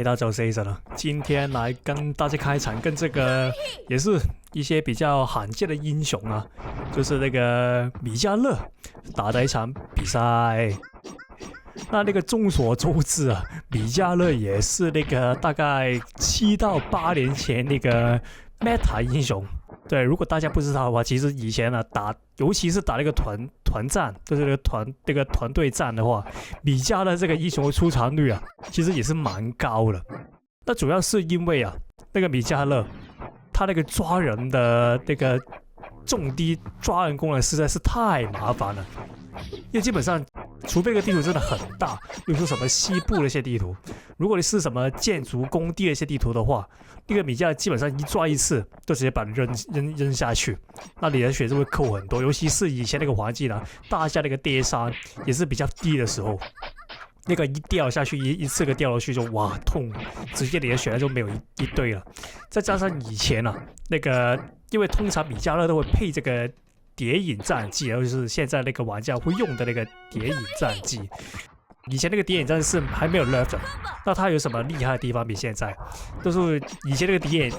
大家好，Aceson 了。今天来跟大家开场，跟这个也是一些比较罕见的英雄啊，就是那个米迦勒打的一场比赛。那个众所周知啊，米迦勒也是那个大概7到8年前那个 Meta 英雄。对，如果大家不知道的话，其实以前呢尤其是打那个团战，就是那个团队战的话，米迦勒这个英雄的出场率啊，其实也是蛮高的。那主要是因为啊，那个米迦勒他那个抓人的那个重低抓人功能实在是太麻烦了，因为基本上除非这个地图真的很大，比如说什么西部的一些地图，如果你是什么建筑工地的一些地图的话，那个米迦勒基本上一抓一次就直接把你扔下去，那你的血就会扣很多，尤其是以前那个环境啊，大家那个跌伤也是比较低的时候，那个一掉下去一次个掉下去就哇痛，直接你的血量就没有一堆了。再加上以前啊，那个因为通常米迦勒都会配这个谍影战技，就是现在那个玩家会用的那个谍影战技。以前那个谍影战是还没有 nerf 的，那它有什么厉害的地方？比现在都是以前那个谍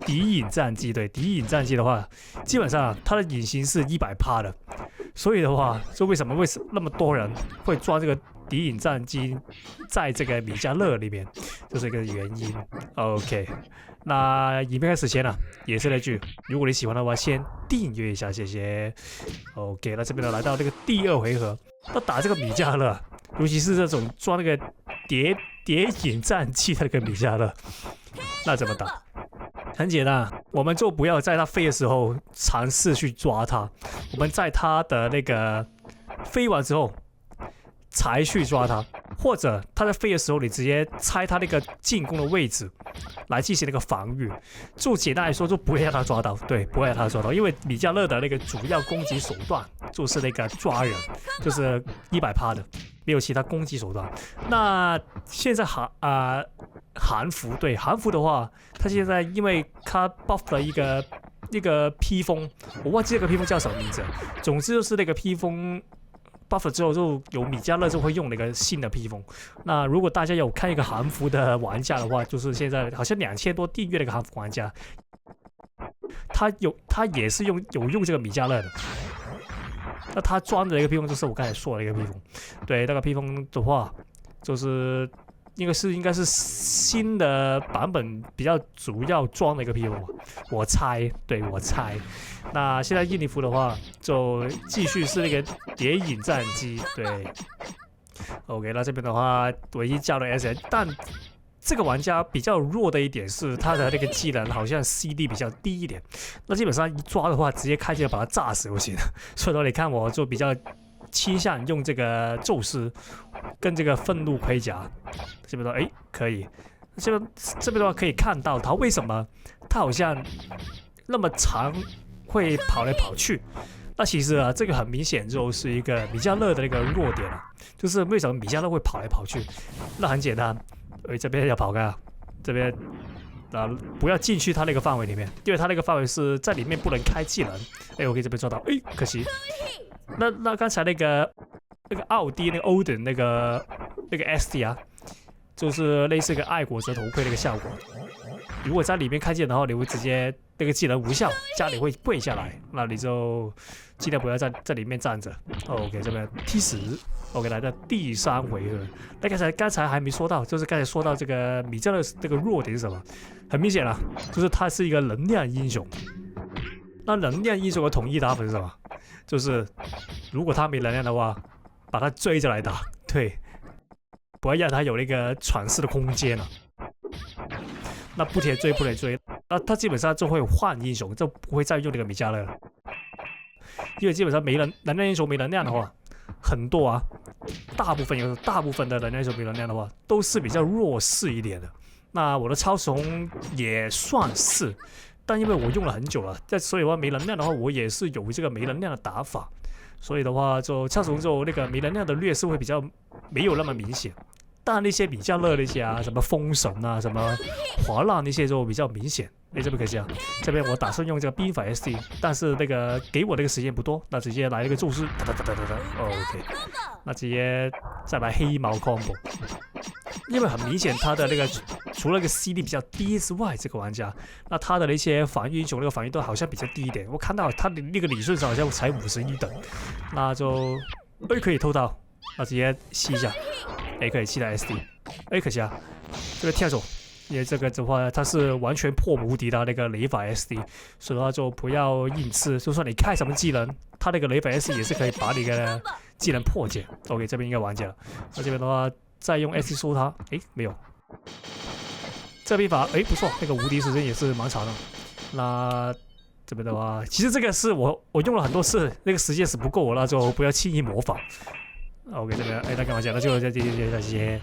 影战技，对，谍影战技的话，基本上它的隐形是100%的，所以的话，就为什么那么多人会抓这个谍影战技在这个米迦勒里面，就是一个原因。OK， 那影片开始前呢，也是那句，如果你喜欢的话，先订阅一下，谢谢。OK， 那这边呢，来到这个第2回合。那打这个米迦勒，尤其是这种抓那个谍影战技的那个米迦勒，那怎么打？很简单，我们就不要在他飞的时候尝试去抓他，我们在他的那个飞完之后才去抓他，或者他在飞的时候，你直接猜他那个进攻的位置来进行那个防御。就简单来说，就不会让他抓到，对，不会让他抓到，因为米迦勒的那个主要攻击手段就是那个抓人，就是100%的，没有其他攻击手段。那现在韩服，对，韩服的话，他现在因为他 buff 了一个披风，我忘记这个披风叫什么名字，总之就是那个披风buff 之后就有米迦勒就会用那个新的披风。那如果大家有看一个韩服的玩家的话，就是现在好像2000多订阅的一个韩服玩家，他也是有用这个米迦勒的。那他装的一个披风就是我刚才说的一个披风，对，那个披风的话就是应该是新的版本比较主要装的一个披风吧，我猜。那现在印尼服的话，就继续是那个谍影战机，对。OK， 那这边的话，我已经叫了 SN， 但这个玩家比较弱的一点是他的那个技能好像 CD 比较低一点，那基本上一抓的话，直接开机把他炸死就行了。所以说你看，我就比较倾向用这个宙斯跟这个愤怒盔甲。这边说，可以。这边的话可以看到他为什么他好像那么长会跑来跑去。那其实啊，这个很明显就是一个米迦勒的那个弱点啊，就是为什么米迦勒会跑来跑去？那很简单，这边要跑开啊，这边不要进去他那个范围里面，因为他那个范围是在里面不能开技能。我可以这边抓到，可惜。那刚才那个奥迪那个欧登那个 SD 啊，就是类似一个爱国者头盔那个效果。如果在里面开技能的话，你会直接那个技能无效，家里会跪下来，那你就尽量不要在里面站着。OK， 这边踢死。OK， 来到第3回合。那刚才还没说到，就是刚才说到这个米迦勒这个弱点是什么？很明显了，就是他是一个能量英雄。那能量英雄的统一打法是什么？就是如果他没能量的话，把他追着来打，对，不要让他有那个喘息的空间了。那不能追，那他基本上就会换英雄，就不会再用那个米迦勒了。因为基本上能量英雄没能量的话，很多啊，大部分的能量英雄没能量的话，都是比较弱势一点的。那我的超时空也算是，但因为我用了很久了，所以的话没能量的话，我也是有这个没能量的打法。所以的话，就超时空就那个没能量的劣势会比较没有那么明显。但那些米迦勒那些啊，什么风神啊，什么华纳那些就比较明显。这边可惜啊，这边我打算用这个兵法 SD， 但是那个给我那个时间不多，那直接来一个宙斯，OK， 那直接再来黑毛 combo。因为很明显他的那个除了那个 CD 比较低之外，这个玩家那他的那些防御英雄那个防御都好像比较低一点。我看到他的那个理论上好像才51等，那就可以偷到，那直接吸一下，可以吸到 SD，可惜啊，这个跳走。因为这个的话，它是完全破无敌的那个雷法 SD， 所以的话就不要硬吃。就算你开什么技能，它那个雷法 SD 也是可以把你的技能破解。OK， 这边应该完结了。那这边的话，再用 SD 收它，没有。这个兵法，不错，那个无敌时间也是蛮长的。那这边的话，其实这个是我用了很多次，那个时间是不够，那就不要轻易模仿。OK， 这边那干嘛讲？那就这些。